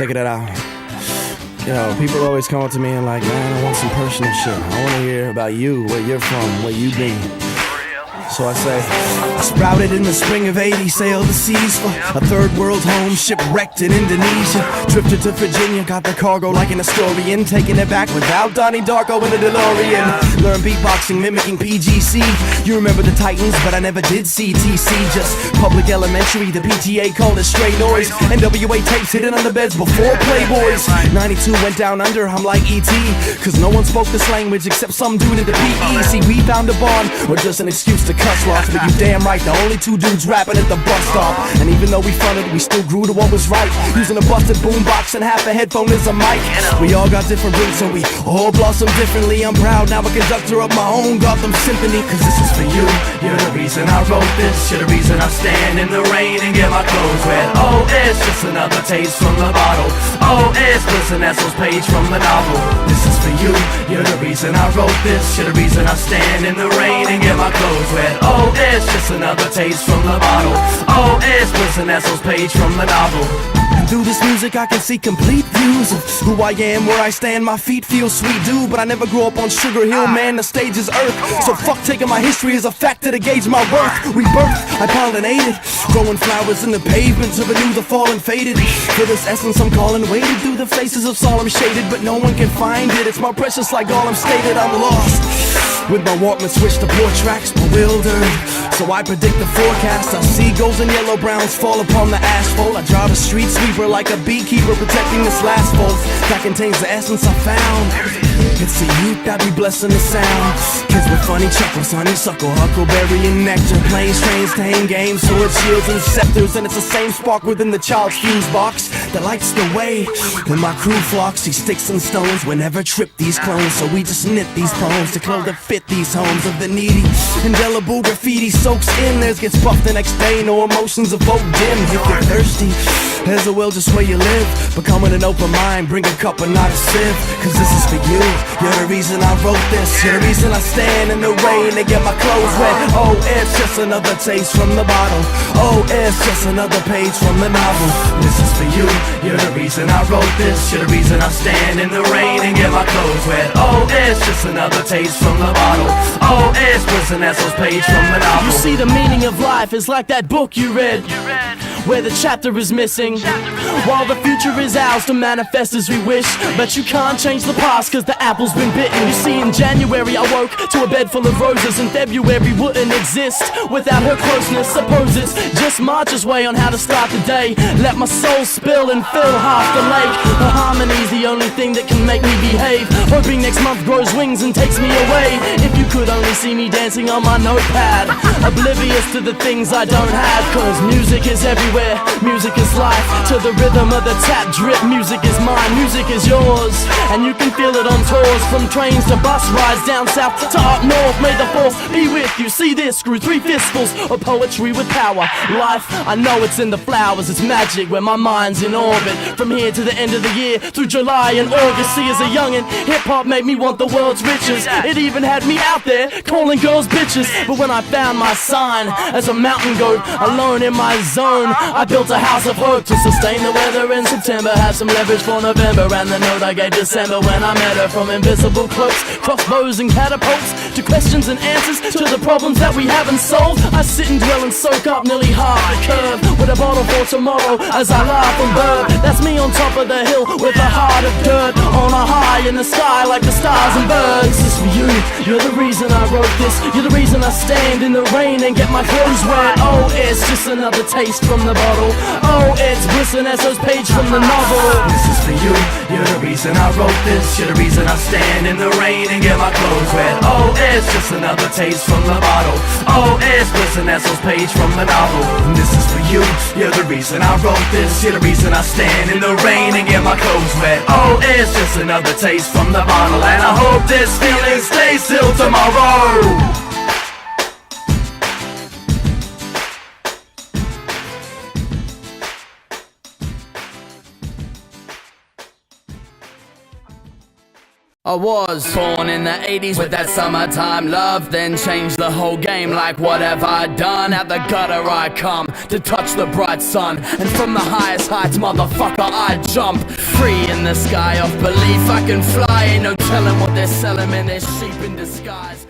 Check it out. Yo, people always come up to me and like, man, I want some personal shit. I want to hear about you, where you're from, where you be. So I say, I sprouted in the spring of '80, sailed the seas for a third world home, shipwrecked in Indonesia. Drifted to Virginia, got the cargo like an Astorian, taking it back without Donnie Darko in a DeLorean. Learned beatboxing, mimicking PGC. You remember the Titans, but I never did CTC. Just public elementary, the PTA called it stray noise. NWA tapes hidden under beds before Playboys. 92 went down under, I'm like E.T. Cause no one spoke this language except some dude at the PE. See, we found a bond, or just an excuse to cuss lots. But you damn right, the only two dudes rapping at the bus stop. And even though we fronted, we still grew to what was right. Using a busted boombox and half a headphone as a mic. We all got different roots and we all blossom differently. I'm proud now, a conductor of my own Gotham Symphony. Cause this is for you, you're the reason I wrote this. You're the reason I stand in the rain and get my clothes wet. Oh, it's just another taste from the bottle. Oh, it's Bliss and Essel's page from the novel. This is for you, you're the reason I wrote this. You're the reason I stand in the rain and get my clothes wet. Oh, it's just another taste from the bottle. Oh, it's Bliss and Essel's page from the novel. And through this music I can see complete views of who I am, where I stand. My feet feel sweet, dude, but I never grew up on Sugar Hill, man, the stage is earth. So fuck taking my history as a factor to gauge my worth. Rebirth, I pollinated, growing flowers in the pavement to renew the fallen faded. For this essence I'm calling, waded through the faces of solemn shaded, but no one can find it. It's more precious like all I'm stated, I'm lost. With my Walkman switched to poor tracks, bewildered. So I predict the forecast. I'll see golds and yellow browns fall upon the asphalt. I drive a street sweeper like a beekeeper protecting this last volt that contains the essence I found. It's the youth that be blessing the sound. Kids with funny chuckles, honeysuckle, huckleberry and nectar. Planes, trains, tame games, swords, shields and scepters. And it's the same spark within the child's fuse box that lights the way when my crew flocks. See sticks and stones will never trip these clones. So we just knit these poems to clothe that fit these homes of the needy. Indelible graffiti soaks in, theirs gets buffed the next day. No emotions evoke dim. If you're thirsty, there's a well just where you live. Become with an open mind, bring a cup and not a sieve. Cause this is for you, you're the reason I wrote this. You're the reason I stand in the rain and get my clothes wet. Oh, it's just another taste from the bottle. Oh, it's just another page from the novel. This is for you, you're the reason I wrote this. You're the reason I stand in the rain and get my clothes wet. Oh, it's just another taste from the bottle. Oh, it's Bliss and Essel's page from the novel. You see, the meaning of life is like that book you read, where the chapter is missing, while the future is ours to manifest as we wish. But you can't change the past cause the apple's been bitten. You see, in January I woke to a bed full of roses, and February wouldn't exist without her closeness. Suppose it's just March's way on how to start the day. Let my soul spill and fill half the lake. The harmony's the only thing that can make me behave, hoping next month grows wings and takes me away. If you could only see me dancing on my notepad, oblivious to the things I don't have. Cause music is everywhere, music is life. To the rhythm of the tap drip, music is mine, music is yours. And you can feel it on tours, from trains to bus rides, down south to up north. May the force be with you. See this, screw 3 fistfuls of poetry with power. Life, I know it's in the flowers, it's magic when my mind's in orbit. From here to the end of the year, through July and August. See, as a youngin', hip-hop made me want the world's riches. It even had me out there calling girls bitches. But when I found my sign as a mountain goat, alone in my zone, I built a house of hope to sustain the weather in September. Have some leverage for November, and the note I gave December when I met her. From invisible cloaks, crossbows and catapults, to questions and answers to the problems that we haven't solved. I sit and dwell and soak up nearly half the curve, with a bottle for tomorrow as I laugh and burp. That's me on top of the hill with a heart of dirt, on a high in the sky like the stars and birds. This is for you, you're the reason I wrote this. You're the reason I stand in the rain and get my clothes wet. Oh, it's just another taste from the bottle. Oh, it's Bliss and Essel's page from the novel. This is for you, you're the reason I wrote this. You're the reason I stand in the rain and get my clothes wet. Oh, it's just another taste from the bottle. Oh, it's Bliss and Essel's page from the novel. And this is for you, you're the reason I wrote this. You're the reason I stand in the rain and get my clothes wet. Oh, it's just another taste from the bottle. And I hope this feeling stays till tomorrow. I was born in the 80s with that summertime love, then changed the whole game. Like what have I done? Out the gutter I come to touch the bright sun, and from the highest heights, motherfucker, I jump. Free in the sky of belief I can fly. Ain't no telling what they're selling, man, they're sheep in disguise.